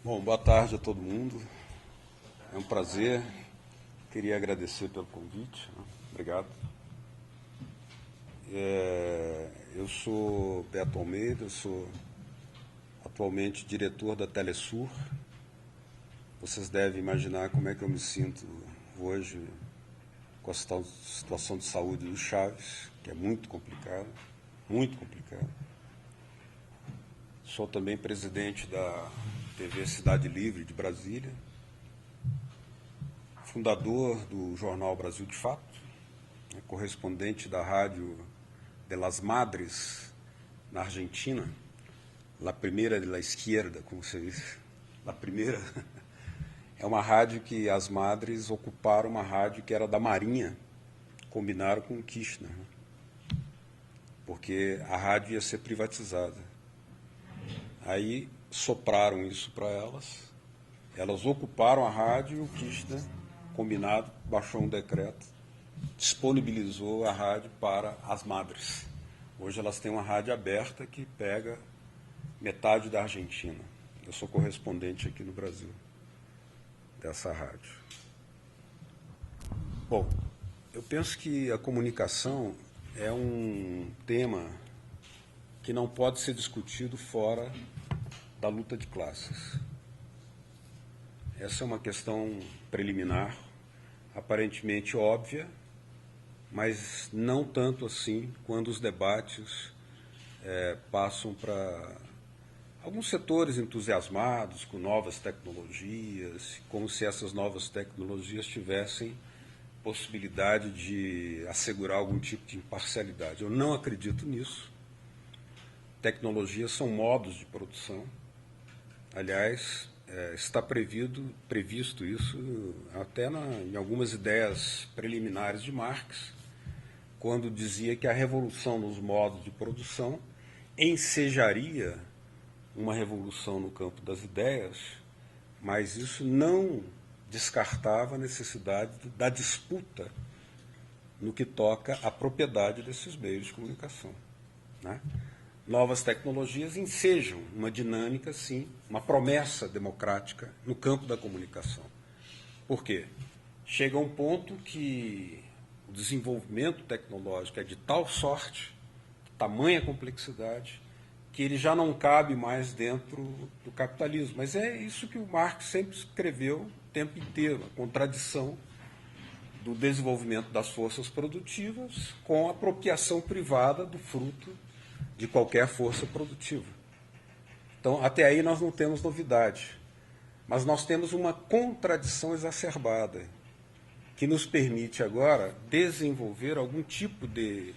Bom, boa tarde a todo mundo. É um prazer. Queria agradecer pelo convite. Obrigado. Eu sou Beto Almeida, eu sou atualmente diretor da Telesur. Vocês devem imaginar como é que eu me sinto hoje com a situação de saúde do Chaves, que é muito complicada, muito complicada. Sou também presidente da TV Cidade Livre de Brasília, fundador do jornal Brasil de Fato, correspondente da rádio de las Madres, na Argentina, La Primera de la Izquierda, como se diz. La Primera é uma rádio que as Madres ocuparam, uma rádio que era da Marinha, combinaram com o Kirchner, porque a rádio ia ser privatizada. Aí sopraram isso para elas ocuparam a rádio e o Kirchner, combinado, baixou um decreto, disponibilizou a rádio para as Madres. Hoje elas têm uma rádio aberta que pega metade da Argentina. Eu sou correspondente aqui no Brasil dessa rádio. Bom, eu penso que a comunicação é um tema que não pode ser discutido fora da luta de classes. Essa é uma questão preliminar, aparentemente óbvia, mas não tanto assim quando os debates passam para alguns setores entusiasmados com novas tecnologias, como se essas novas tecnologias tivessem possibilidade de assegurar algum tipo de imparcialidade. Eu não acredito nisso. Tecnologias são modos de produção. Aliás, está previsto isso até em algumas ideias preliminares de Marx, quando dizia que a revolução nos modos de produção ensejaria uma revolução no campo das ideias, mas isso não descartava a necessidade da disputa no que toca à propriedade desses meios de comunicação, né? Novas tecnologias ensejam uma dinâmica, sim, uma promessa democrática no campo da comunicação. Por quê? Chega um ponto que o desenvolvimento tecnológico é de tal sorte, tamanha complexidade, que ele já não cabe mais dentro do capitalismo. Mas é isso que o Marx sempre escreveu o tempo inteiro, a contradição do desenvolvimento das forças produtivas com a apropriação privada do fruto de qualquer força produtiva. Então, até aí nós não temos novidade, mas nós temos uma contradição exacerbada que nos permite agora desenvolver algum tipo de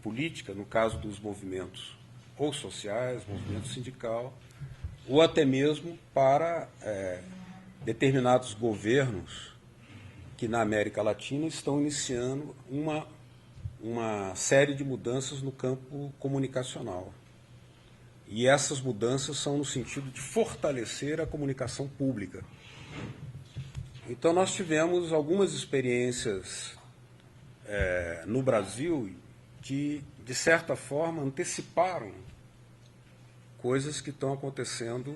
política, no caso dos movimentos ou sociais, movimento sindical, ou até mesmo para determinados governos que na América Latina estão iniciando uma série de mudanças no campo comunicacional. E essas mudanças são no sentido de fortalecer a comunicação pública. Então, nós tivemos algumas experiências no Brasil que, de certa forma, anteciparam coisas que estão acontecendo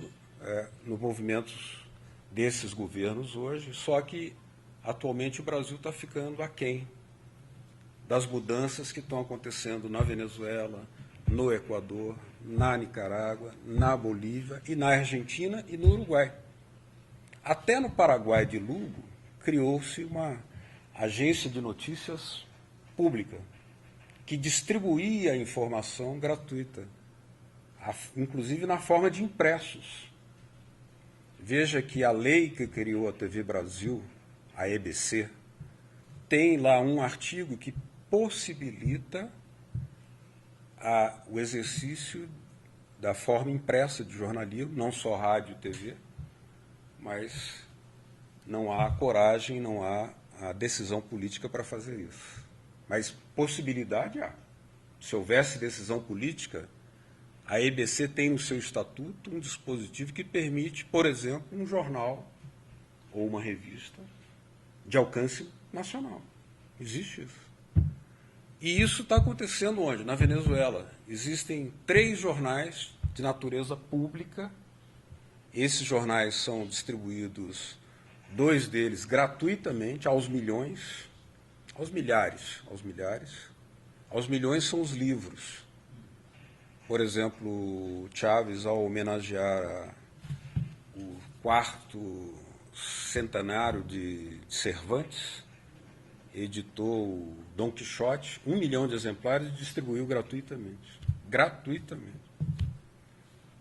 nos movimentos desses governos hoje, só que, atualmente, o Brasil está ficando aquém das mudanças que estão acontecendo na Venezuela, no Equador, na Nicarágua, na Bolívia e na Argentina e no Uruguai. Até no Paraguai de Lugo, criou-se uma agência de notícias pública que distribuía a informação gratuita, inclusive na forma de impressos. Veja que a lei que criou a TV Brasil, a EBC, tem lá um artigo que possibilita o exercício da forma impressa de jornalismo, não só rádio e TV, mas não há coragem, não há a decisão política para fazer isso. Mas possibilidade há. Se houvesse decisão política, a EBC tem no seu estatuto um dispositivo que permite, por exemplo, um jornal ou uma revista de alcance nacional. Existe isso. E isso está acontecendo onde? Na Venezuela. Existem 3 jornais de natureza pública Esses jornais são distribuídos, 2 deles gratuitamente, aos milhões, aos milhares. Aos milhões são os livros. Por exemplo, Chaves, ao homenagear o 4º centenário de Cervantes, editou o Dom Quixote, 1 milhão de exemplares, e distribuiu gratuitamente. Gratuitamente.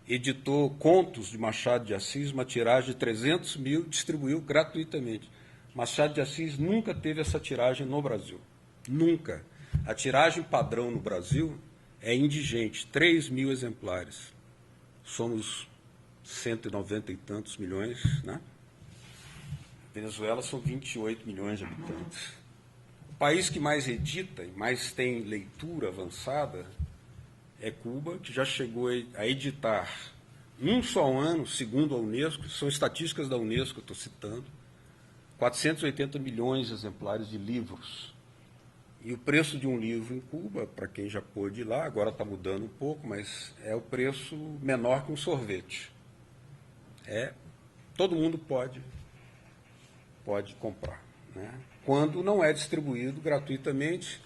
Editou Contos de Machado de Assis, uma tiragem de 300 mil, distribuiu gratuitamente. Machado de Assis nunca teve essa tiragem no Brasil. Nunca. A tiragem padrão no Brasil é indigente, 3 mil exemplares. Somos 190 e tantos milhões, né? Venezuela são 28 milhões de habitantes. O país que mais edita e mais tem leitura avançada é Cuba, que já chegou a editar, num só ano, segundo a Unesco, são estatísticas da Unesco que eu estou citando, 480 milhões de exemplares de livros. E o preço de um livro em Cuba, para quem já pôde ir lá, agora está mudando um pouco, mas é o preço menor que um sorvete. Todo mundo pode comprar, né? Quando não é distribuído gratuitamente,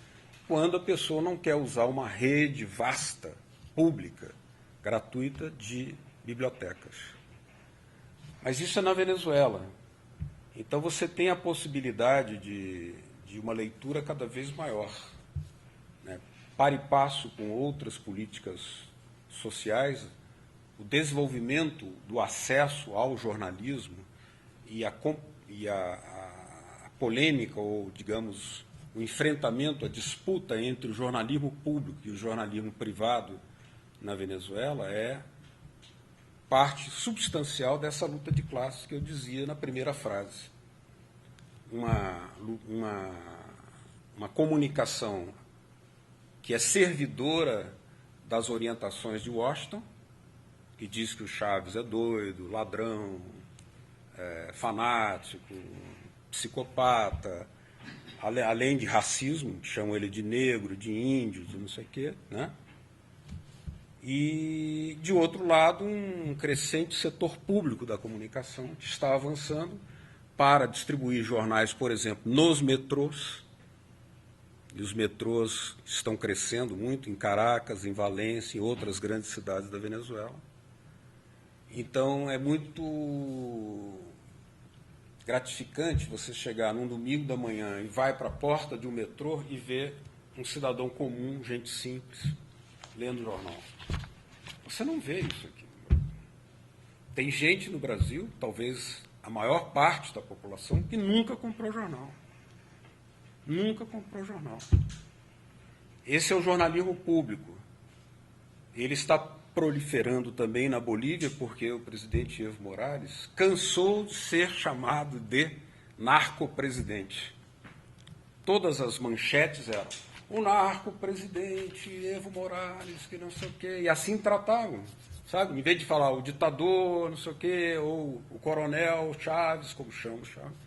quando a pessoa não quer usar uma rede vasta, pública, gratuita de bibliotecas. Mas isso é na Venezuela. Então você tem a possibilidade de uma leitura cada vez maior, né? Para e passo com outras políticas sociais, o desenvolvimento do acesso ao jornalismo e a polêmica, ou, digamos, o enfrentamento, a disputa entre o jornalismo público e o jornalismo privado na Venezuela é parte substancial dessa luta de classes que eu dizia na primeira frase. Uma comunicação que é servidora das orientações de Washington, que diz que o Chaves é doido, ladrão, fanático, psicopata, além de racismo, chamam ele de negro, de índio, de não sei o quê, né? E, de outro lado, um crescente setor público da comunicação que está avançando para distribuir jornais, por exemplo, nos metrôs, e os metrôs estão crescendo muito em Caracas, em Valência, em outras grandes cidades da Venezuela. Então, é muito gratificante você chegar num domingo da manhã e vai para a porta de um metrô e ver um cidadão comum, gente simples, lendo o jornal. Você não vê isso aqui. Tem gente no Brasil, talvez a maior parte da população, que nunca comprou jornal. Nunca comprou jornal. Esse é o jornalismo público. Ele está proliferando também na Bolívia, porque o presidente Evo Morales cansou de ser chamado de narco-presidente. Todas as manchetes eram o narco-presidente Evo Morales, que não sei o quê, e assim tratavam, sabe? Em vez de falar o ditador, não sei o quê, ou o coronel Chaves, como chama Chaves,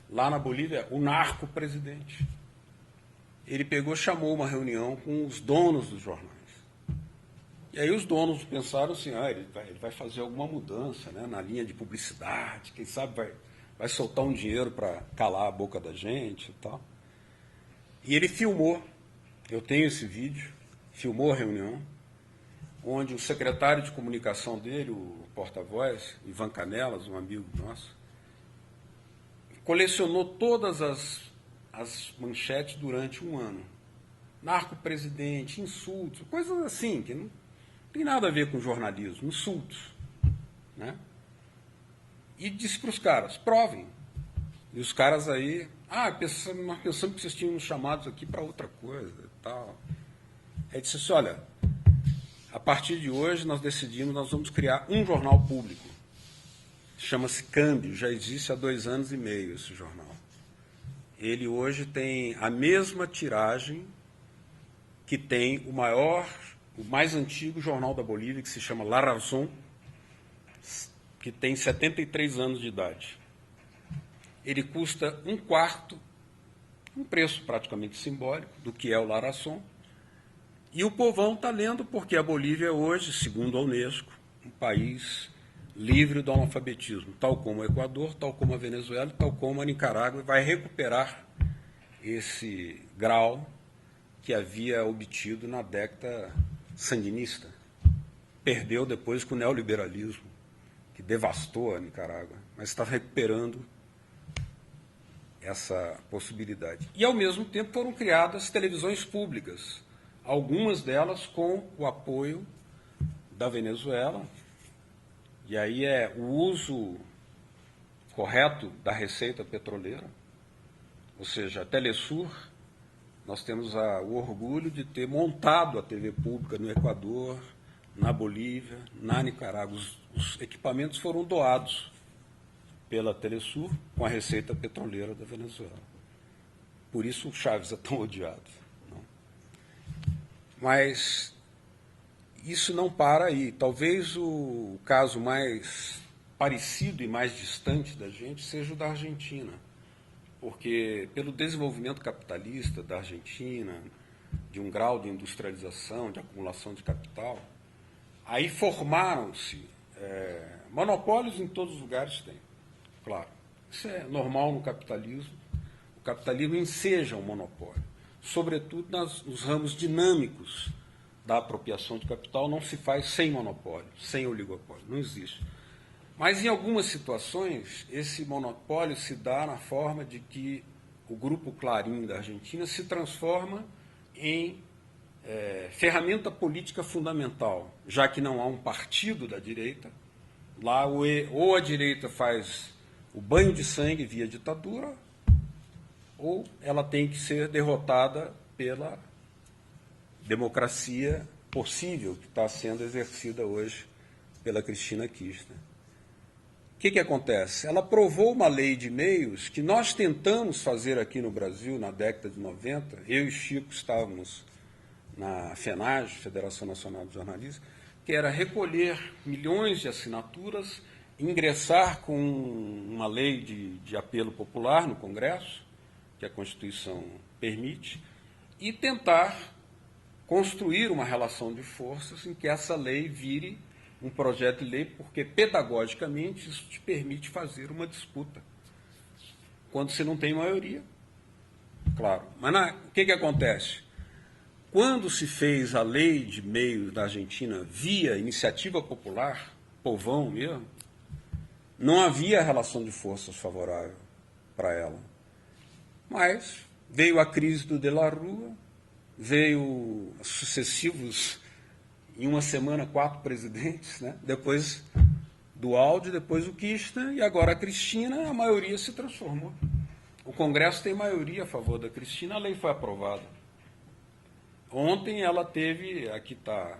lá na Bolívia, o narco-presidente. Ele chamou uma reunião com os donos dos jornais. E aí os donos pensaram assim, ele vai fazer alguma mudança, né, na linha de publicidade, quem sabe vai soltar um dinheiro para calar a boca da gente e tal. E ele filmou, eu tenho esse vídeo, filmou a reunião, onde o secretário de comunicação dele, o porta-voz, Ivan Canelas, um amigo nosso, colecionou todas as manchetes durante um ano. Narco-presidente, insultos, coisas assim, que não tem nada a ver com jornalismo, insultos, né? E disse para os caras, provem. E os caras aí, nós pensamos que vocês tinham nos chamados aqui para outra coisa e tal. Aí disse assim, olha, a partir de hoje nós decidimos, nós vamos criar um jornal público. Chama-se Câmbio, já existe há 2 anos e meio esse jornal. Ele hoje tem a mesma tiragem que tem o mais antigo jornal da Bolívia, que se chama La Razón, que tem 73 anos de idade. Ele custa 1/4, um preço praticamente simbólico, do que é o La Razón. E o povão está lendo porque a Bolívia hoje, segundo a Unesco, um país livre do analfabetismo, tal como o Equador, tal como a Venezuela, tal como a Nicarágua, e vai recuperar esse grau que havia obtido na década sandinista. Perdeu depois com o neoliberalismo, que devastou a Nicarágua, mas está recuperando essa possibilidade. E, ao mesmo tempo, foram criadas televisões públicas, algumas delas com o apoio da Venezuela, e aí é o uso correto da receita petroleira, ou seja, a Telesur, nós temos o orgulho de ter montado a TV pública no Equador, na Bolívia, na Nicarágua. Os equipamentos foram doados pela Telesur com a receita petroleira da Venezuela. Por isso o Chávez é tão odiado. Não? Mas isso não para aí. Talvez o caso mais parecido e mais distante da gente seja o da Argentina, porque pelo desenvolvimento capitalista da Argentina, de um grau de industrialização, de acumulação de capital, aí formaram-se monopólios em todos os lugares tem, claro. Isso é normal no capitalismo. O capitalismo enseja um monopólio, sobretudo nos ramos dinâmicos da apropriação de capital, não se faz sem monopólio, sem oligopólio, não existe. Mas, em algumas situações, esse monopólio se dá na forma de que o Grupo Clarim da Argentina se transforma em ferramenta política fundamental, já que não há um partido da direita. Lá, ou a direita faz o banho de sangue via ditadura, ou ela tem que ser derrotada pela democracia possível que está sendo exercida hoje pela Cristina Kirchner. O que acontece? Ela aprovou uma lei de meios que nós tentamos fazer aqui no Brasil na década de 90, eu e Chico estávamos na FENAGE, Federação Nacional de Jornalistas, que era recolher milhões de assinaturas, ingressar com uma lei de apelo popular no Congresso, que a Constituição permite, e tentar construir uma relação de forças em que essa lei vire um projeto de lei, porque pedagogicamente isso te permite fazer uma disputa, quando você não tem maioria, claro. Mas o que acontece? Quando se fez a lei de meios da Argentina via iniciativa popular, povão mesmo, não havia relação de forças favorável para ela. Mas veio a crise do De la Rúa, veio sucessivos, em uma semana, 4 presidentes, né? Depois do Aldi, depois o Kirchner, e agora a Cristina, a maioria se transformou. O Congresso tem maioria a favor da Cristina, a lei foi aprovada. Ontem ela teve, aqui está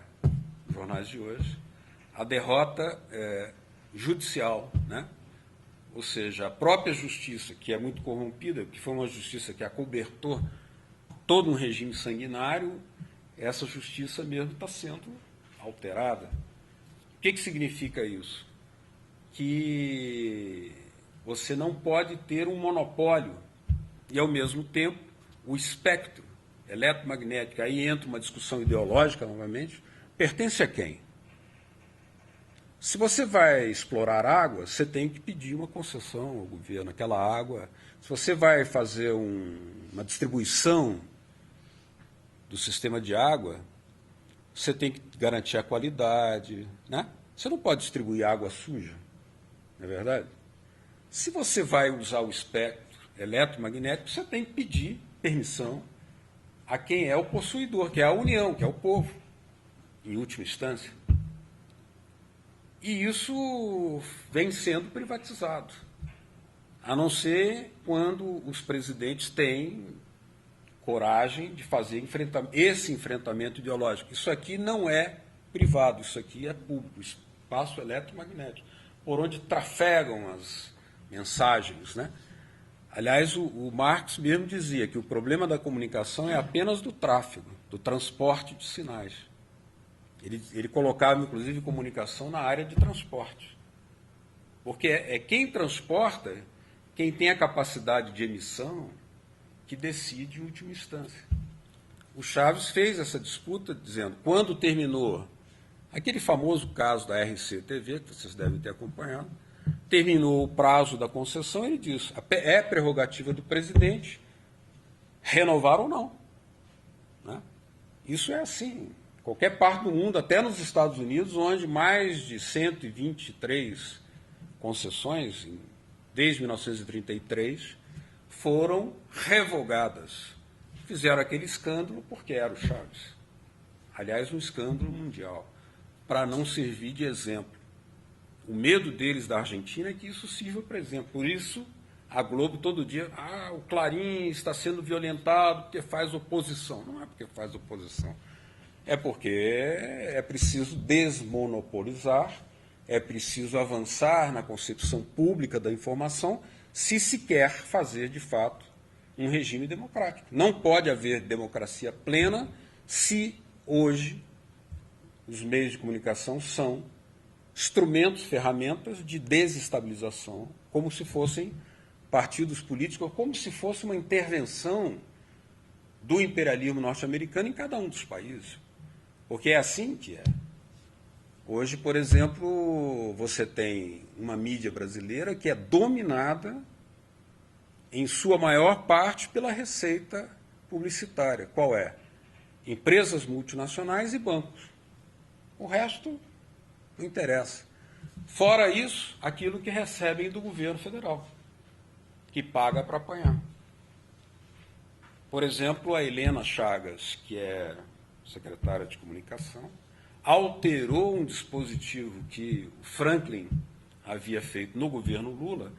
os jornais de hoje, a derrota judicial, né? Ou seja, a própria justiça, que é muito corrompida, que foi uma justiça que acobertou todo um regime sanguinário, essa justiça mesmo está sendo alterada. O que significa isso? Que você não pode ter um monopólio e, ao mesmo tempo, o espectro eletromagnético, aí entra uma discussão ideológica novamente, pertence a quem? Se você vai explorar água, você tem que pedir uma concessão ao governo, aquela água. Se você vai fazer uma distribuição do sistema de água, você tem que garantir a qualidade, né? Você não pode distribuir água suja, não é verdade? Se você vai usar o espectro eletromagnético, você tem que pedir permissão a quem é o possuidor, que é a União, que é o povo, em última instância. E isso vem sendo privatizado, a não ser quando os presidentes têm coragem de fazer esse enfrentamento ideológico. Isso aqui não é privado, isso aqui é público, espaço eletromagnético, por onde trafegam as mensagens, né? Aliás, o Marx mesmo dizia que o problema da comunicação é apenas do tráfego, do transporte de sinais. Ele colocava, inclusive, comunicação na área de transporte. Porque é quem transporta, quem tem a capacidade de emissão, que decide em última instância. O Chávez fez essa disputa dizendo, quando terminou Aquele famoso caso da RCTV, que vocês devem ter acompanhado, terminou o prazo da concessão, ele disse, é prerrogativa do presidente renovar ou não. Né? Isso é assim, qualquer parte do mundo, até nos Estados Unidos, onde mais de 123 concessões, desde 1933, foram revogadas. Fizeram aquele escândalo porque era o Chaves. Aliás, um escândalo mundial, para não servir de exemplo. O medo deles da Argentina é que isso sirva para exemplo. Por isso, a Globo todo dia, o Clarim está sendo violentado porque faz oposição. Não é porque faz oposição. É porque é preciso desmonopolizar, é preciso avançar na concepção pública da informação, se se quer fazer, de fato, um regime democrático. Não pode haver democracia plena se hoje os meios de comunicação são instrumentos, ferramentas de desestabilização, como se fossem partidos políticos, como se fosse uma intervenção do imperialismo norte-americano em cada um dos países. Porque é assim que é. Hoje, por exemplo, você tem uma mídia brasileira que é dominada, em sua maior parte, pela receita publicitária. Qual é? Empresas multinacionais e bancos. O resto não interessa. Fora isso, aquilo que recebem do governo federal, que paga para apanhar. Por exemplo, a Helena Chagas, que é secretária de comunicação, alterou um dispositivo que o Franklin havia feito no governo Lula,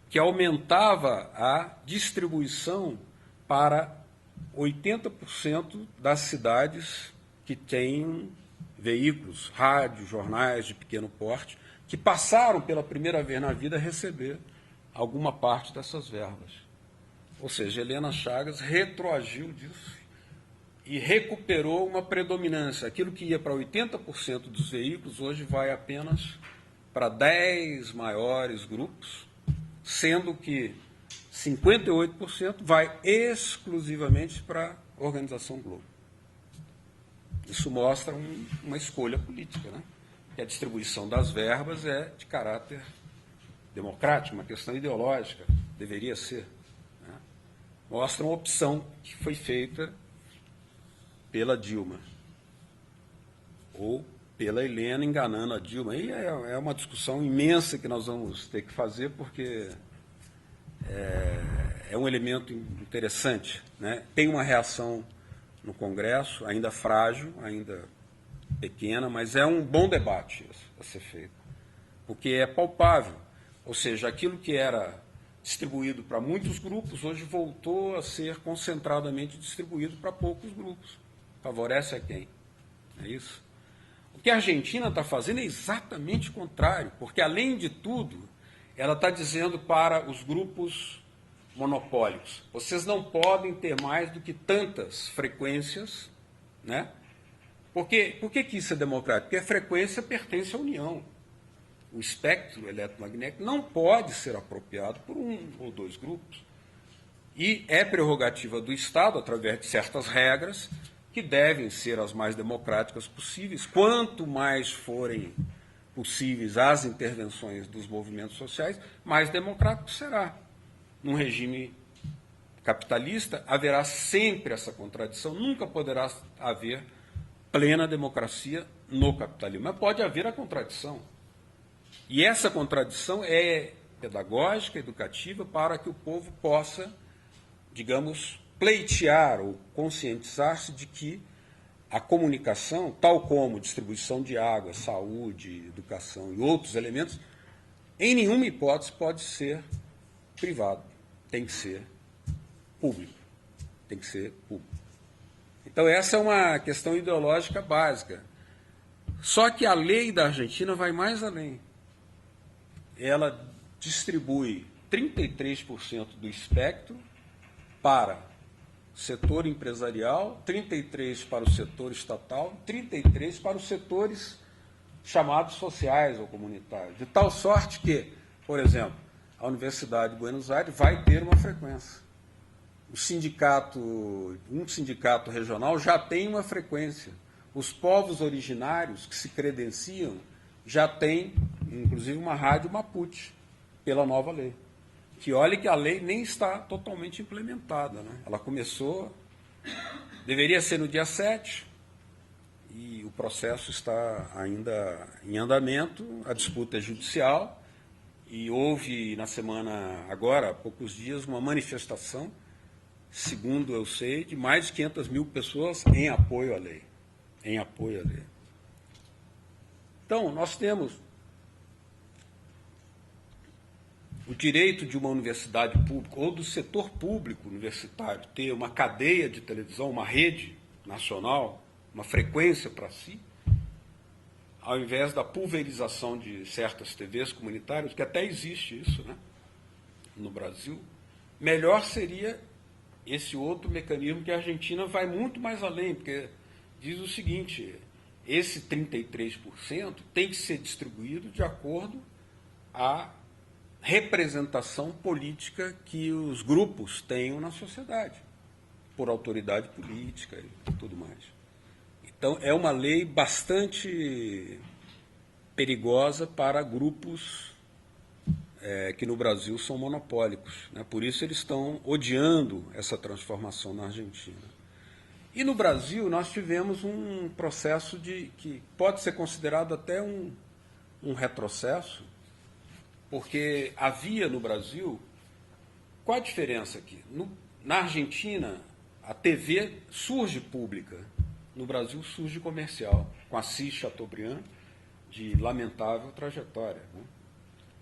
que aumentava a distribuição para 80% das cidades que têm veículos, rádios, jornais de pequeno porte, que passaram pela primeira vez na vida a receber alguma parte dessas verbas. Ou seja, Helena Chagas retroagiu disso e recuperou uma predominância. Aquilo que ia para 80% dos veículos, hoje vai apenas para 10 maiores grupos, sendo que 58% vai exclusivamente para a Organização Globo. Isso mostra uma escolha política, né? Que a distribuição das verbas é de caráter democrático, uma questão ideológica, deveria ser. Né? Mostra uma opção que foi feita pela Dilma, ou pela Helena enganando a Dilma. E é uma discussão imensa que nós vamos ter que fazer, porque é um elemento interessante. Né? Tem uma reação no Congresso, ainda frágil, ainda pequena, mas é um bom debate a ser feito, porque é palpável. Ou seja, aquilo que era distribuído para muitos grupos, hoje voltou a ser concentradamente distribuído para poucos grupos. Favorece a quem? É isso? O que a Argentina está fazendo é exatamente o contrário, porque, além de tudo, ela está dizendo para os grupos monopólicos, vocês não podem ter mais do que tantas frequências, né? Por que isso é democrático? Porque a frequência pertence à União. O espectro eletromagnético não pode ser apropriado por um ou dois grupos. E é prerrogativa do Estado, através de certas regras, que devem ser as mais democráticas possíveis. Quanto mais forem possíveis as intervenções dos movimentos sociais, mais democrático será. Num regime capitalista, haverá sempre essa contradição, nunca poderá haver plena democracia no capitalismo, mas pode haver a contradição. E essa contradição é pedagógica, educativa, para que o povo possa, digamos, pleitear ou conscientizar-se de que a comunicação, tal como distribuição de água, saúde, educação e outros elementos, em nenhuma hipótese pode ser privado, tem que ser público, tem que ser público. Então essa é uma questão ideológica básica. Só que a lei da Argentina vai mais além. Ela distribui 33% do espectro para o setor empresarial, 33% para o setor estatal, 33% para os setores chamados sociais ou comunitários. De tal sorte que, por exemplo, a Universidade de Buenos Aires vai ter uma frequência. Um sindicato regional já tem uma frequência. Os povos originários que se credenciam já têm, inclusive, uma rádio Mapuche, pela nova lei. Que olha que a lei nem está totalmente implementada, né? Ela começou, deveria ser no dia 7, e o processo está ainda em andamento, a disputa é judicial, e houve na semana, agora, há poucos dias, uma manifestação, segundo eu sei, de mais de 500 mil pessoas em apoio à lei. Em apoio à lei. Então, nós temos o direito de uma universidade pública ou do setor público universitário ter uma cadeia de televisão, uma rede nacional, uma frequência para si, ao invés da pulverização de certas TVs comunitárias, que até existe isso, né, no Brasil, melhor seria esse outro mecanismo que a Argentina vai muito mais além, porque diz o seguinte, esse 33% tem que ser distribuído de acordo à representação política que os grupos tenham na sociedade, por autoridade política e tudo mais. Então, é uma lei bastante perigosa para grupos que no Brasil são monopólicos, né? Por isso eles estão odiando essa transformação na Argentina. E no Brasil nós tivemos um processo que pode ser considerado até um retrocesso, porque havia no Brasil, qual a diferença aqui? Na Argentina, a TV surge pública, no Brasil surge comercial, com Assis Chateaubriand, de lamentável trajetória, né?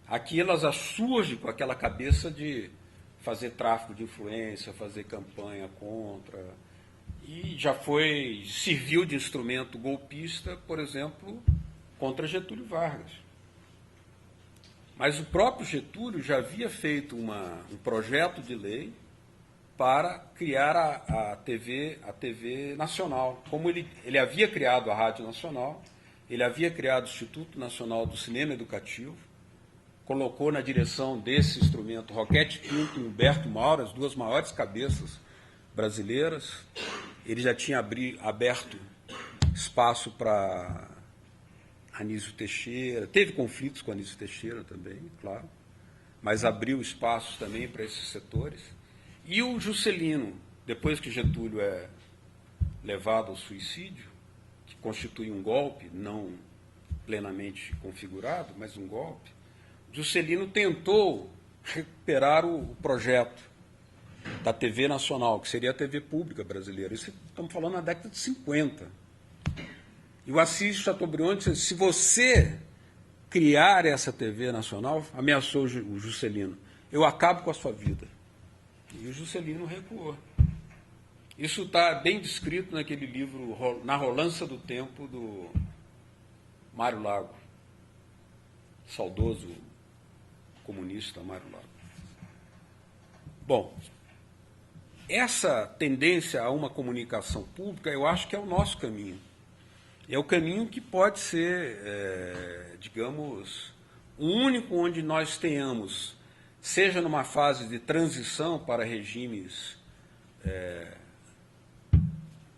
Aqui ela já surge com aquela cabeça de fazer tráfico de influência, fazer campanha contra, e já serviu de instrumento golpista, por exemplo, contra Getúlio Vargas. Mas o próprio Getúlio já havia feito um projeto de lei para criar a TV nacional. Como ele havia criado a Rádio Nacional, ele havia criado o Instituto Nacional do Cinema Educativo, colocou na direção desse instrumento Roquete Pinto e Humberto Mauro, as duas maiores cabeças brasileiras. Ele já tinha aberto espaço para Anísio Teixeira, teve conflitos com Anísio Teixeira também, claro, mas abriu espaços também para esses setores. E o Juscelino, depois que Getúlio é levado ao suicídio, que constitui um golpe, não plenamente configurado, mas um golpe, Juscelino tentou recuperar o projeto da TV nacional, que seria a TV pública brasileira. Isso estamos falando na década de 50. E o Assis Chateaubriand disse, se você criar essa TV nacional, ameaçou o Juscelino, eu acabo com a sua vida. E o Juscelino recuou. Isso está bem descrito naquele livro, Na Rolança do Tempo, do Mário Lago, saudoso comunista Mário Lago. Bom, essa tendência a uma comunicação pública, eu acho que é o nosso caminho. É o caminho que pode ser, digamos, o único onde nós tenhamos, seja numa fase de transição para regimes,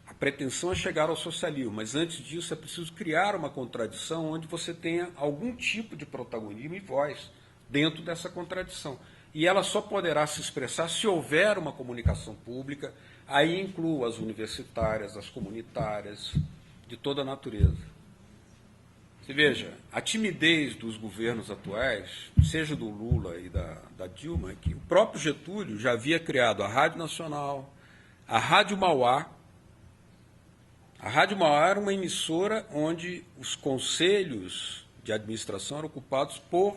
a pretensão é chegar ao socialismo, mas antes disso é preciso criar uma contradição onde você tenha algum tipo de protagonismo e voz dentro dessa contradição. E ela só poderá se expressar se houver uma comunicação pública, aí incluo as universitárias, as comunitárias, de toda a natureza. Você veja, a timidez dos governos atuais, seja do Lula e da Dilma, é que o próprio Getúlio já havia criado a Rádio Nacional, a Rádio Mauá. A Rádio Mauá era uma emissora onde os conselhos de administração eram ocupados por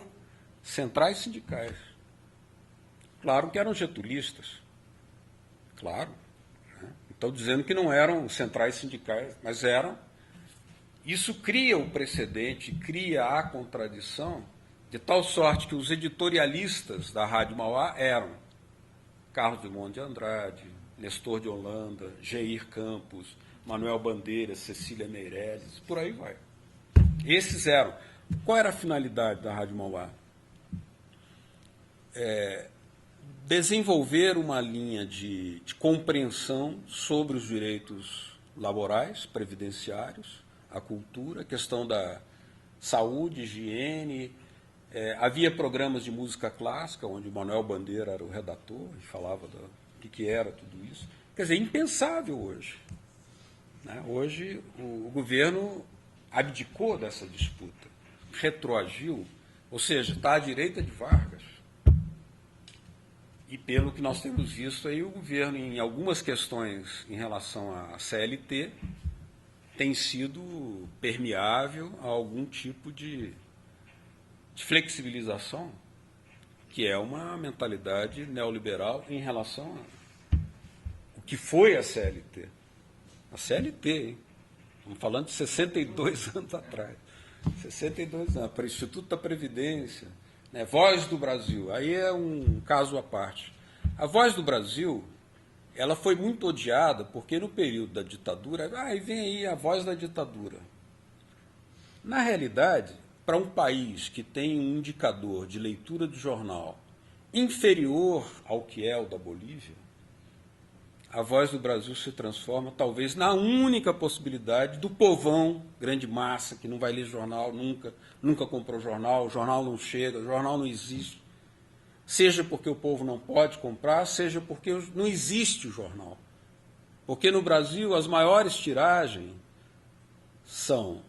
centrais sindicais. Claro que eram getulistas, claro. Né? Estou dizendo que não eram centrais sindicais, mas eram. Isso cria o precedente, cria a contradição, de tal sorte que os editorialistas da Rádio Mauá eram Carlos Drummond de Andrade, Nestor de Holanda, Geir Campos, Manuel Bandeira, Cecília Meirelles, por aí vai. Esses eram. Qual era a finalidade da Rádio Mauá? Desenvolver uma linha de compreensão sobre os direitos laborais, previdenciários, a cultura, a questão da saúde, higiene. Havia programas de música clássica, onde o Manuel Bandeira era o redator e falava do que era tudo isso. Quer dizer, impensável hoje. Né? Hoje o governo abdicou dessa disputa, retroagiu, ou seja, está à direita de Vargas. E pelo que nós temos visto aí, o governo, em algumas questões em relação à CLT, tem sido permeável a algum tipo de flexibilização, que é uma mentalidade neoliberal em relação ao que foi a CLT. A CLT, hein? Estamos falando de 62 anos atrás. 62 anos, para o Instituto da Previdência, né? Voz do Brasil, aí é um caso à parte. A Voz do Brasil, ela foi muito odiada, porque no período da ditadura, aí vem aí a voz da ditadura. Na realidade, para um país que tem um indicador de leitura de jornal inferior ao que é o da Bolívia, a Voz do Brasil se transforma talvez na única possibilidade do povão, grande massa, que não vai ler jornal nunca, nunca comprou jornal, o jornal não chega, o jornal não existe. Seja porque o povo não pode comprar, seja porque não existe o jornal. Porque no Brasil as maiores tiragens são,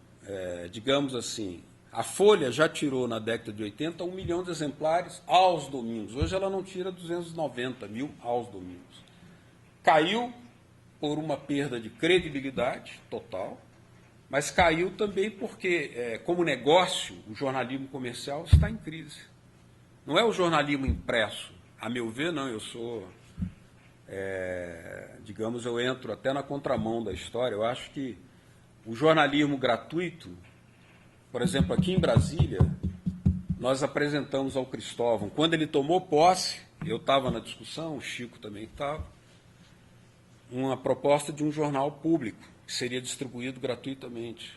digamos assim, a Folha já tirou na década de 80 1 milhão de exemplares aos domingos. Hoje ela não tira 290 mil aos domingos. Caiu por uma perda de credibilidade total, mas caiu também porque, como negócio, o jornalismo comercial está em crise. Não é o jornalismo impresso. A meu ver, não, eu sou, digamos, eu entro até na contramão da história. Eu acho que o jornalismo gratuito, por exemplo, aqui em Brasília, nós apresentamos ao Cristóvão, quando ele tomou posse, eu estava na discussão, o Chico também estava, uma proposta de um jornal público, que seria distribuído gratuitamente.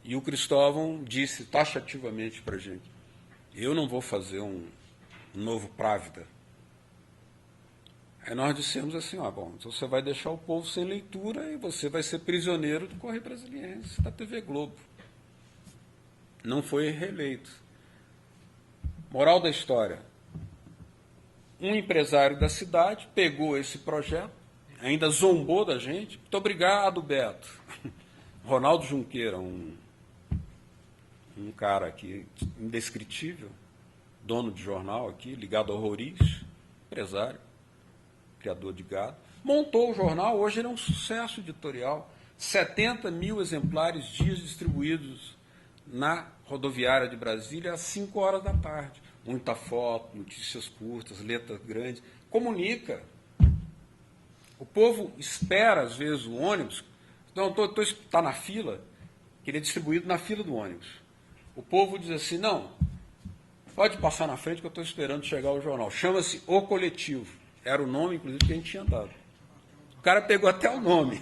E o Cristóvão disse taxativamente para a gente, eu não vou fazer um novo Právida. Aí nós dissemos assim, bom, então você vai deixar o povo sem leitura e você vai ser prisioneiro do Correio Brasiliense, da TV Globo. Não foi reeleito. Moral da história, um empresário da cidade pegou esse projeto, ainda zombou da gente. Muito obrigado, Beto. Ronaldo Junqueira, um cara aqui indescritível, dono de jornal aqui, ligado ao Roriz, empresário, criador de gado, montou o jornal, hoje ele é um sucesso editorial, 70 mil exemplares dias distribuídos na rodoviária de Brasília às 5 horas da tarde. Muita foto, notícias curtas, letras grandes, comunica. O povo espera, às vezes, o ônibus. Então, está na fila, que ele é distribuído na fila do ônibus. O povo diz assim, não, pode passar na frente que eu estou esperando chegar o jornal. Chama-se O Coletivo. Era o nome, inclusive, que a gente tinha dado. O cara pegou até o nome.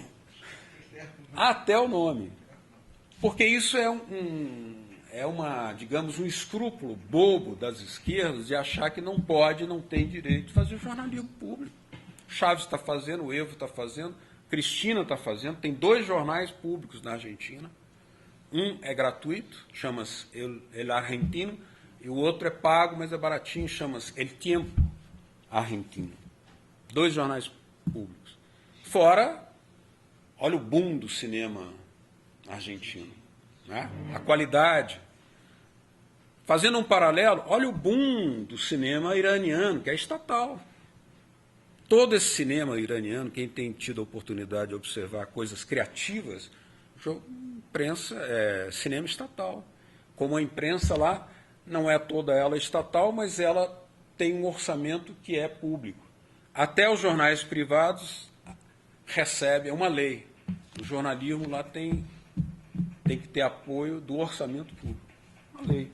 Até o nome. Porque isso digamos, um escrúpulo bobo das esquerdas de achar que não pode, não tem direito de fazer jornalismo público. Chaves está fazendo, o Evo está fazendo, Cristina está fazendo, tem 2 jornais públicos na Argentina. Um é gratuito, chama-se El Argentino, e o outro é pago, mas é baratinho, chama-se El Tiempo Argentino. 2 jornais públicos. Fora, olha o boom do cinema argentino, né? A qualidade. Fazendo um paralelo, olha o boom do cinema iraniano, que é estatal. Todo esse cinema iraniano, quem tem tido a oportunidade de observar coisas criativas, imprensa cinema estatal. Como a imprensa lá, não é toda ela estatal, mas ela tem um orçamento que é público. Até os jornais privados recebem, é uma lei. O jornalismo lá tem que ter apoio do orçamento público. Uma lei.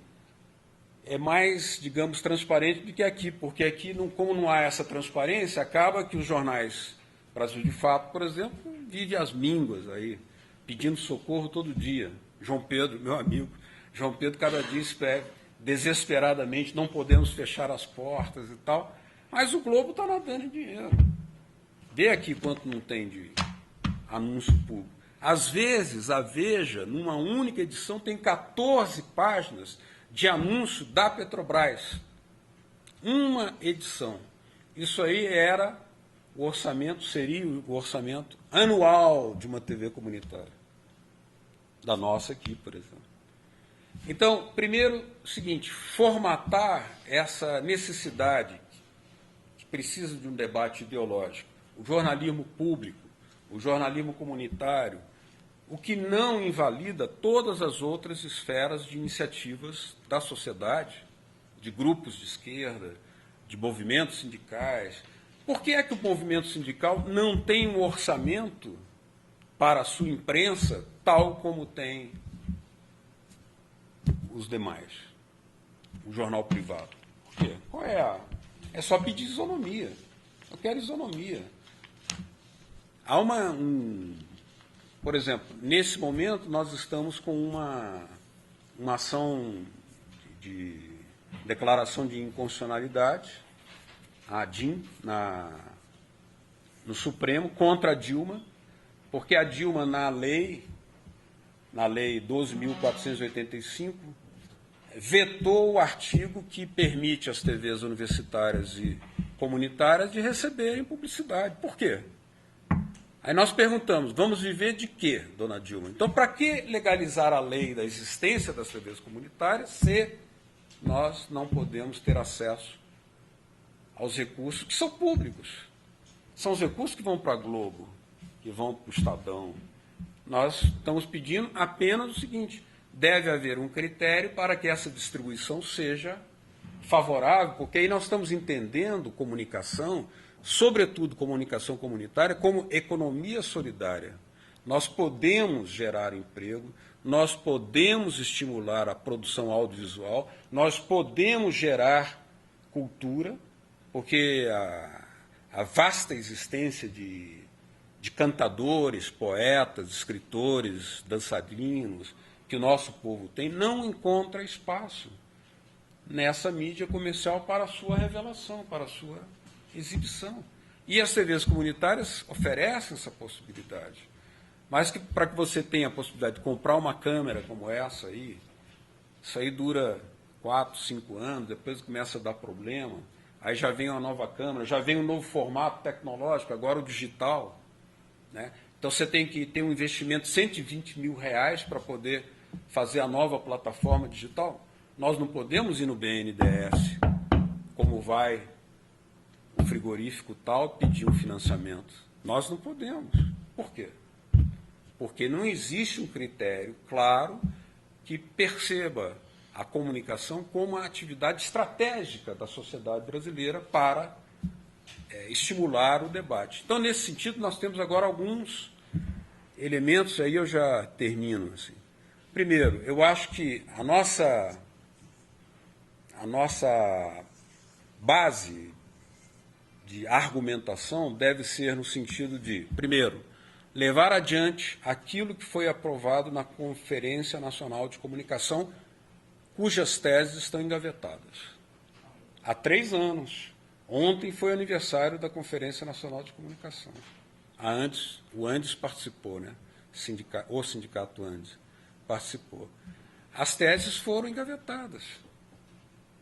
É mais, digamos, transparente do que aqui, porque aqui, como não há essa transparência, acaba que os jornais, Brasil de Fato, por exemplo, vive às mínguas aí, pedindo socorro todo dia. João Pedro, meu amigo, João Pedro cada dia escreve desesperadamente, não podemos fechar as portas e tal, mas o Globo está nadando em dinheiro. Vê aqui quanto não tem anúncio público. Às vezes, a Veja, numa única edição, tem 14 páginas de anúncio da Petrobras. Uma edição. Isso aí era o orçamento, seria o orçamento anual de uma TV comunitária. Da nossa aqui, por exemplo. Então, primeiro, o seguinte, formatar essa necessidade que precisa de um debate ideológico, o jornalismo público, o jornalismo comunitário, o que não invalida todas as outras esferas de iniciativas da sociedade, de grupos de esquerda, de movimentos sindicais. Por que é que o movimento sindical não tem um orçamento para a sua imprensa tal como tem os demais, o jornal privado? Por quê? Qual é a... É só pedir isonomia. Eu quero isonomia. Há por exemplo, nesse momento nós estamos com uma ação de declaração de inconstitucionalidade, a ADIM, no Supremo, contra a Dilma, porque a Dilma, na lei 12.485, vetou o artigo que permite às TVs universitárias e comunitárias de receberem publicidade. Por quê? Aí nós perguntamos, vamos viver de quê, dona Dilma? Então, para que legalizar a lei da existência das TVs comunitárias se nós não podemos ter acesso aos recursos que são públicos? São os recursos que vão para a Globo, que vão para o Estadão. Nós estamos pedindo apenas o seguinte, deve haver um critério para que essa distribuição seja favorável, porque aí nós estamos entendendo comunicação, sobretudo comunicação comunitária, como economia solidária. Nós podemos gerar emprego, nós podemos estimular a produção audiovisual, nós podemos gerar cultura, porque a vasta existência de cantadores, poetas, escritores, dançarinos, que o nosso povo tem, não encontra espaço nessa mídia comercial para a sua revelação, para a sua exibição. E as TVs comunitárias oferecem essa possibilidade. Mas para que você tenha a possibilidade de comprar uma câmera como essa aí, isso aí dura 4, 5 anos, depois começa a dar problema, aí já vem uma nova câmera, já vem um novo formato tecnológico, agora o digital, né? Então você tem que ter um investimento de R$120 mil para poder fazer a nova plataforma digital. Nós não podemos ir no BNDES, como vai o frigorífico tal, pedir um financiamento. Nós não podemos. Por quê? Porque não existe um critério claro que perceba a comunicação como uma atividade estratégica da sociedade brasileira para estimular o debate. Então, nesse sentido, nós temos agora alguns elementos, aí eu já termino. Assim. Primeiro, eu acho que a nossa base de argumentação deve ser no sentido de, primeiro, levar adiante aquilo que foi aprovado na Conferência Nacional de Comunicação, cujas teses estão engavetadas. Há 3 anos. Ontem foi aniversário da Conferência Nacional de Comunicação. O Andes participou, né? O sindicato Andes participou. As teses foram engavetadas.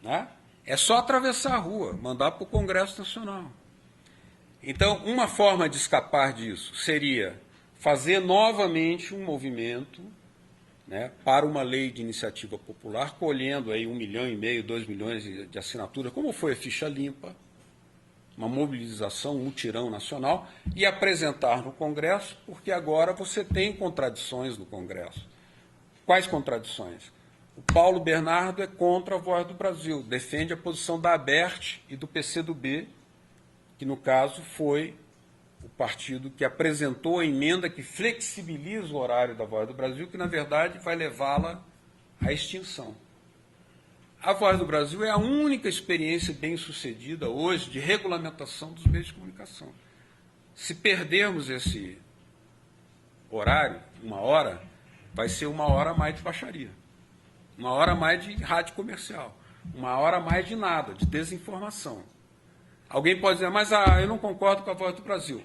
Né? É só atravessar a rua, mandar para o Congresso Nacional. Então, uma forma de escapar disso seria fazer novamente um movimento, né, para uma lei de iniciativa popular, colhendo aí 1,5 milhão, 2 milhões de assinaturas, como foi a ficha limpa, uma mobilização, um mutirão nacional, e apresentar no Congresso, porque agora você tem contradições no Congresso. Quais contradições? O Paulo Bernardo é contra a Voz do Brasil, defende a posição da ABERT e do PCdoB, que no caso foi o partido que apresentou a emenda que flexibiliza o horário da Voz do Brasil, que na verdade vai levá-la à extinção. A Voz do Brasil é a única experiência bem-sucedida hoje de regulamentação dos meios de comunicação. Se perdermos esse horário, 1 hora, vai ser 1 hora a mais de baixaria, 1 hora a mais de rádio comercial, 1 hora a mais de nada, de desinformação. Alguém pode dizer, mas eu não concordo com a Voz do Brasil.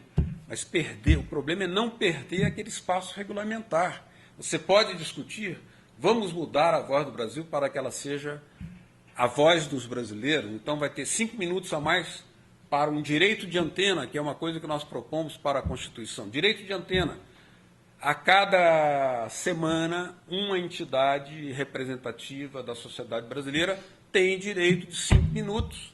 Mas perder, o problema é não perder aquele espaço regulamentar. Você pode discutir, vamos mudar a Voz do Brasil para que ela seja a voz dos brasileiros, então vai ter 5 minutos a mais para um direito de antena, que é uma coisa que nós propomos para a Constituição. Direito de antena. A cada semana, uma entidade representativa da sociedade brasileira tem direito de 5 minutos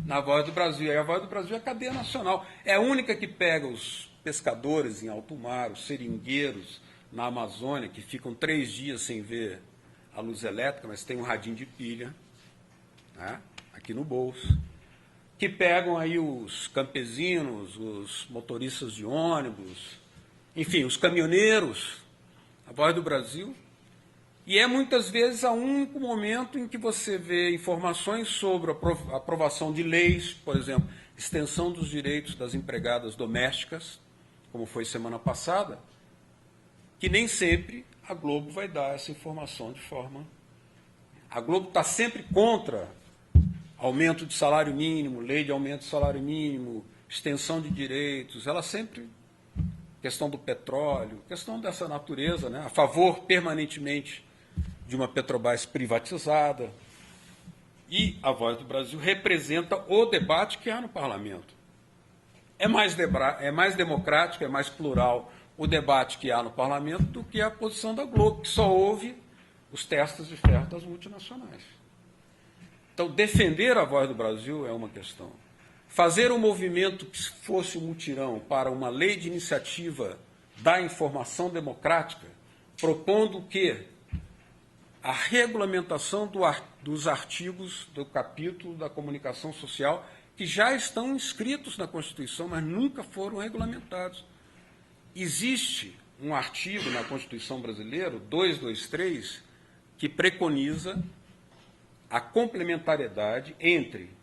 na Voz do Brasil. E a Voz do Brasil é a cadeia nacional. É a única que pega os pescadores em alto mar, os seringueiros na Amazônia, que ficam 3 dias sem ver a luz elétrica, mas tem um radinho de pilha, né, aqui no bolso, que pegam aí os campesinos, os motoristas de ônibus, enfim, os caminhoneiros, a Voz do Brasil. E é muitas vezes o único momento em que você vê informações sobre a aprovação de leis, por exemplo, extensão dos direitos das empregadas domésticas, como foi semana passada, que nem sempre a Globo vai dar essa informação de forma... A Globo está sempre contra aumento de salário mínimo, lei de aumento de salário mínimo, extensão de direitos, ela sempre... Questão do petróleo, questão dessa natureza, né? A favor permanentemente de uma Petrobras privatizada. E a Voz do Brasil representa o debate que há no parlamento. É mais democrático, é mais plural o debate que há no parlamento do que a posição da Globo, que só ouve os testes de ferro das multinacionais. Então, defender a Voz do Brasil é uma questão. Fazer um movimento que fosse um mutirão para uma lei de iniciativa da informação democrática, propondo que a regulamentação dos artigos do capítulo da comunicação social, que já estão inscritos na Constituição, mas nunca foram regulamentados. Existe um artigo na Constituição brasileira, 223, que preconiza a complementariedade entre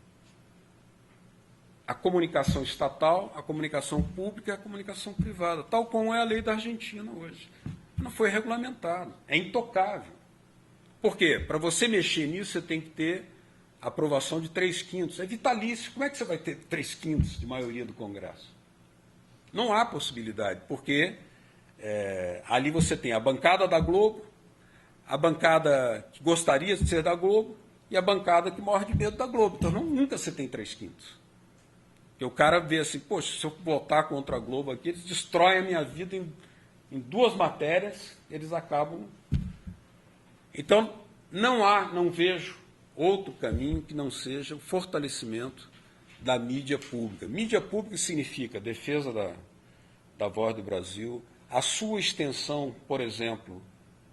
a comunicação estatal, a comunicação pública e a comunicação privada, tal como é a lei da Argentina hoje. Não foi regulamentado, é intocável. Por quê? Para você mexer nisso, você tem que ter aprovação de 3/5. É vitalício. Como é que você vai ter 3/5 de maioria do Congresso? Não há possibilidade, porque ali você tem a bancada da Globo, a bancada que gostaria de ser da Globo e a bancada que morre de medo da Globo. Então, nunca você tem 3/5. Porque o cara vê assim, poxa, se eu votar contra a Globo aqui, eles destroem a minha vida em 2 matérias, eles acabam... Então, não vejo outro caminho que não seja o fortalecimento da mídia pública. Mídia pública significa defesa da Voz do Brasil, a sua extensão, por exemplo,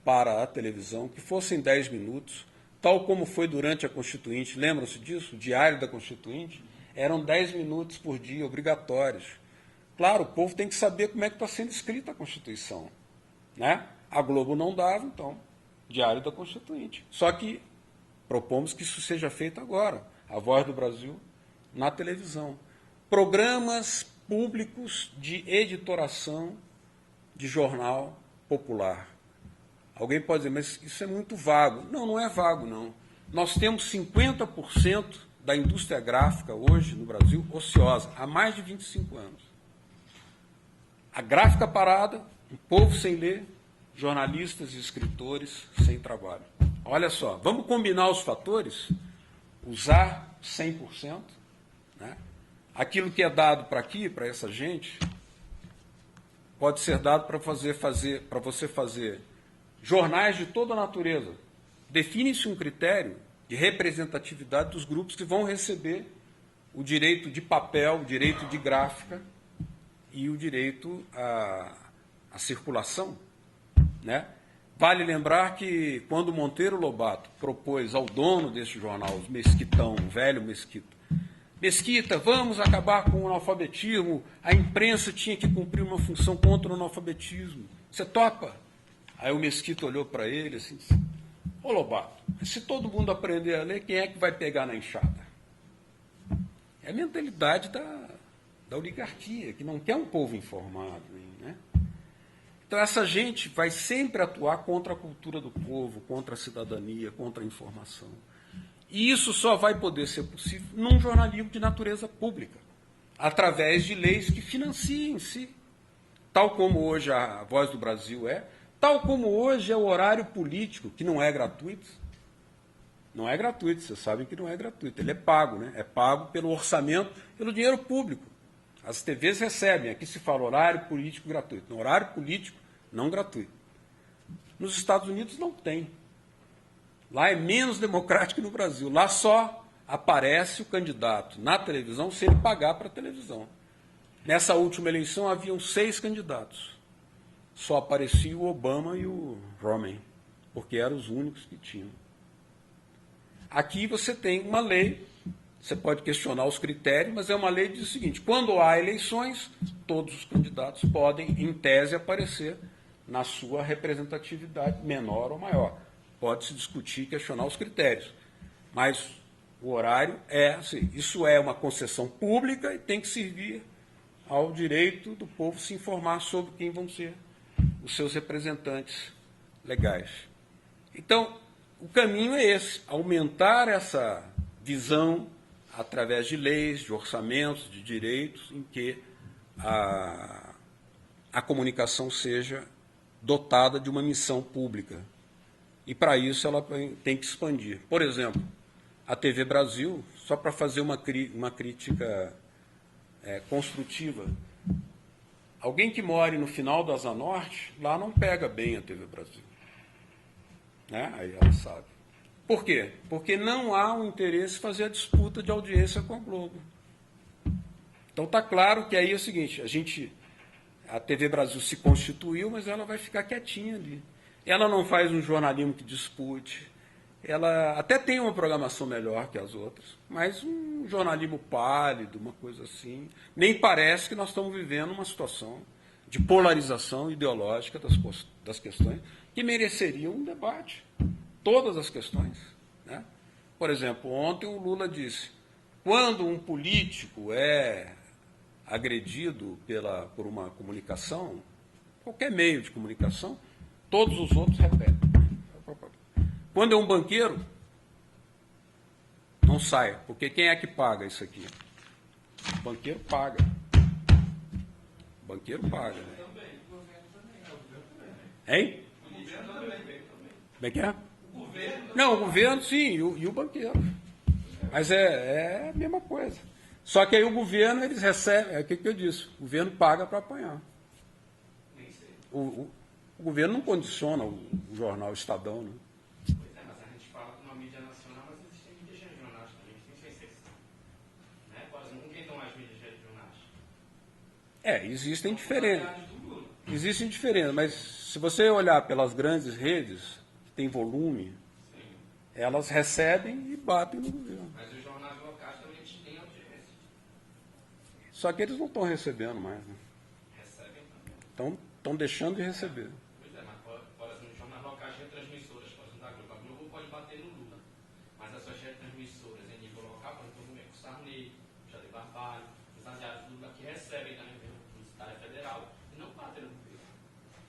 para a televisão, que fossem 10 minutos, tal como foi durante a Constituinte. Lembram-se disso? O Diário da Constituinte? Eram 10 minutos por dia, obrigatórios. Claro, o povo tem que saber como é que está sendo escrita a Constituição, né? A Globo não dava, então, Diário da Constituinte. Só que propomos que isso seja feito agora, a Voz do Brasil na televisão. Programas públicos de editoração de jornal popular. Alguém pode dizer, mas isso é muito vago. Não, não é vago, não. Nós temos 50% da indústria gráfica hoje no Brasil ociosa, há mais de 25 anos. A gráfica parada, o povo sem ler, jornalistas e escritores sem trabalho. Olha só, vamos combinar os fatores, usar 100%, né? Aquilo que é dado para aqui, para essa gente, pode ser dado para você fazer jornais de toda a natureza. Define-se um critério de representatividade dos grupos que vão receber o direito de papel, o direito de gráfica e o direito à circulação, né? Vale lembrar que quando Monteiro Lobato propôs ao dono desse jornal, o Mesquitão, o velho Mesquita, Mesquita, vamos acabar com o analfabetismo, a imprensa tinha que cumprir uma função contra o analfabetismo. Você topa? Aí o Mesquita olhou para ele assim, disse, ô Lobato, se todo mundo aprender a ler, quem é que vai pegar na enxada? É a mentalidade da oligarquia, que não quer um povo informado, né? Então essa gente vai sempre atuar contra a cultura do povo, contra a cidadania, contra a informação. E isso só vai poder ser possível num jornalismo de natureza pública, através de leis que financiem-se tal como hoje a Voz do Brasil tal como hoje é o horário político, que não é gratuito. Não é gratuito, vocês sabem que não é gratuito. Ele é pago, né? É pago pelo orçamento, pelo dinheiro público. As TVs recebem, aqui se fala horário político gratuito. No horário político, não gratuito. Nos Estados Unidos não tem. Lá é menos democrático que no Brasil. Lá só aparece o candidato na televisão se ele pagar para a televisão. Nessa última eleição haviam 6 candidatos. Só aparecia o Obama e o Romney, porque eram os únicos que tinham. Aqui você tem uma lei, você pode questionar os critérios, mas é uma lei que diz o seguinte: quando há eleições, todos os candidatos podem, em tese, aparecer na sua representatividade, menor ou maior. Pode-se discutir e questionar os critérios, mas o horário é assim. Isso é uma concessão pública e tem que servir ao direito do povo se informar sobre quem vão ser os seus representantes legais. Então, o caminho é esse: aumentar essa visão através de leis, de orçamentos, de direitos, em que a comunicação seja dotada de uma missão pública. E, para isso, ela tem que expandir. Por exemplo, a TV Brasil, só para fazer uma crítica construtiva, alguém que more no final da Asa Norte, lá não pega bem a TV Brasil. Né? Aí ela sabe. Por quê? Porque não há um interesse em fazer a disputa de audiência com a Globo. Então está claro que aí é o seguinte: a TV Brasil se constituiu, mas ela vai ficar quietinha ali. Ela não faz um jornalismo que dispute. Ela até tem uma programação melhor que as outras, mas um jornalismo pálido, uma coisa assim. Nem parece que nós estamos vivendo uma situação de polarização ideológica das questões que mereceriam um debate. Todas as questões. Né? Por exemplo, ontem o Lula disse: quando um político é agredido por uma comunicação, qualquer meio de comunicação, todos os outros repetem. Quando é um banqueiro, não sai, porque quem é que paga isso aqui? O banqueiro paga. O banqueiro paga. Né? Hein? Como é que é? Não, o governo, sim, e o banqueiro. Mas é a mesma coisa. Só que aí o governo, eles recebem, é o que eu disse, o governo paga para apanhar. O governo não condiciona o jornal Estadão, né? Pois é, mas a gente fala de uma mídia nacional, mas existem mídias regionais também, tem sua exceção. Né? Por exemplo, quem estão as mídias regionais? Existem diferentes. Existem diferentes, mas se você olhar pelas grandes redes, que tem volume, sim, elas recebem e batem no governo. Mas os jornais locais também têm audiência. Só que eles não estão recebendo mais. Né? Recebem também. Estão deixando de receber. Pois é, mas, por exemplo, os jornais locais retransmissoras, por exemplo, da Globo. A Globo pode bater no Lula, mas as suas retransmissoras em nível local, por exemplo, o Meco Sarney, o Jair Barbalho, os aliados do Lula, que recebem também pelo publicitário federal e não batem no governo.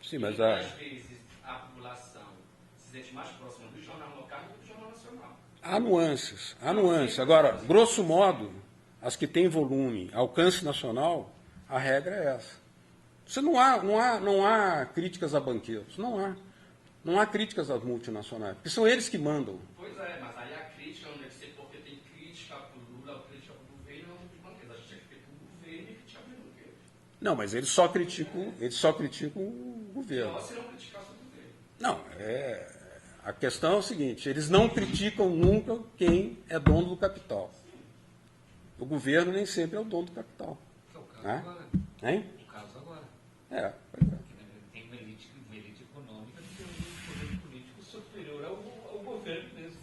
Sim, mas às vezes a população se sente mais próxima do jornal local do que do jornal nacional. Há nuances, há nuances. Agora, grosso modo, as que têm volume, alcance nacional, a regra é essa. Você não há críticas a banqueiros, não há críticas às multinacionais, porque são eles que mandam. Pois é, mas aí a crítica não deve ser porque tem crítica para o Lula, ou crítica para o governo, não dos banqueiros. A gente tem que ter o governo e criticar os banqueiros. Não, mas eles só criticam o governo. Só se não criticasse o governo. Não, a questão é o seguinte: eles não criticam nunca quem é dono do capital. O governo nem sempre é o dono do capital. É o caso né? agora. Hein? O caso agora. Pois é. Tem uma elite econômica que tem um poder político superior ao governo mesmo.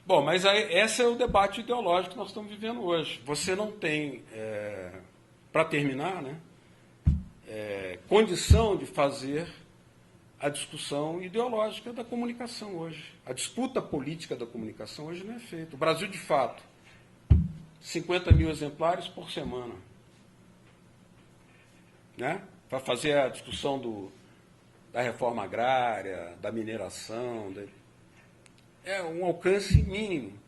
Bom, mas aí, esse é o debate ideológico que nós estamos vivendo hoje. Você não tem, para terminar, né, condição de fazer a discussão ideológica da comunicação hoje. A disputa política da comunicação hoje não é feita. O Brasil, de fato, 50 mil exemplares por semana. Né? Para fazer a discussão da reforma agrária, da mineração. É um alcance mínimo.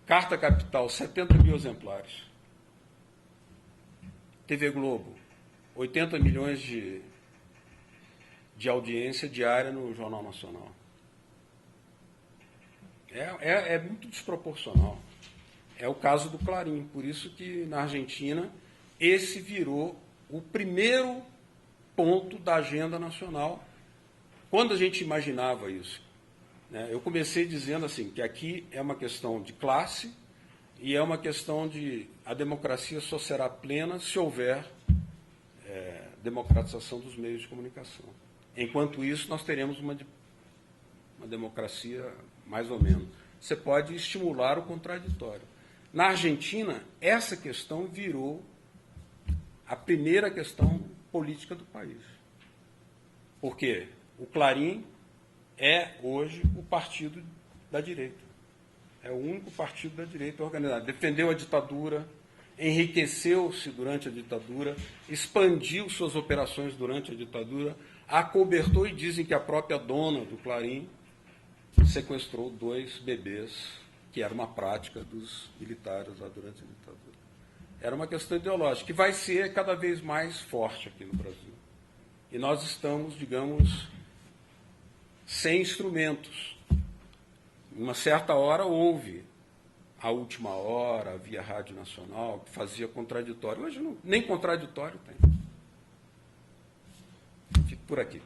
Carta Capital, 70 mil exemplares. TV Globo, 80 milhões de audiência diária no Jornal Nacional. É muito desproporcional. É o caso do Clarim. Por isso que, na Argentina, esse virou o primeiro ponto da agenda nacional. Quando a gente imaginava isso, né, eu comecei dizendo assim, que aqui é uma questão de classe e é uma questão de a democracia só será plena se houver democratização dos meios de comunicação. Enquanto isso, nós teremos uma democracia mais ou menos. Você pode estimular o contraditório. Na Argentina, essa questão virou a primeira questão política do país. Porque o Clarim é, hoje, o partido da direita. É o único partido da direita organizado. Defendeu a ditadura, enriqueceu-se durante a ditadura, expandiu suas operações durante a ditadura, acobertou, e dizem que a própria dona do Clarim sequestrou 2 bebês, que era uma prática dos militares lá durante a ditadura. Era uma questão ideológica, que vai ser cada vez mais forte aqui no Brasil. E nós estamos, digamos, sem instrumentos. Em uma certa hora houve a Última Hora, havia Rádio Nacional, que fazia contraditório. Hoje nem contraditório tem. Fico por aqui.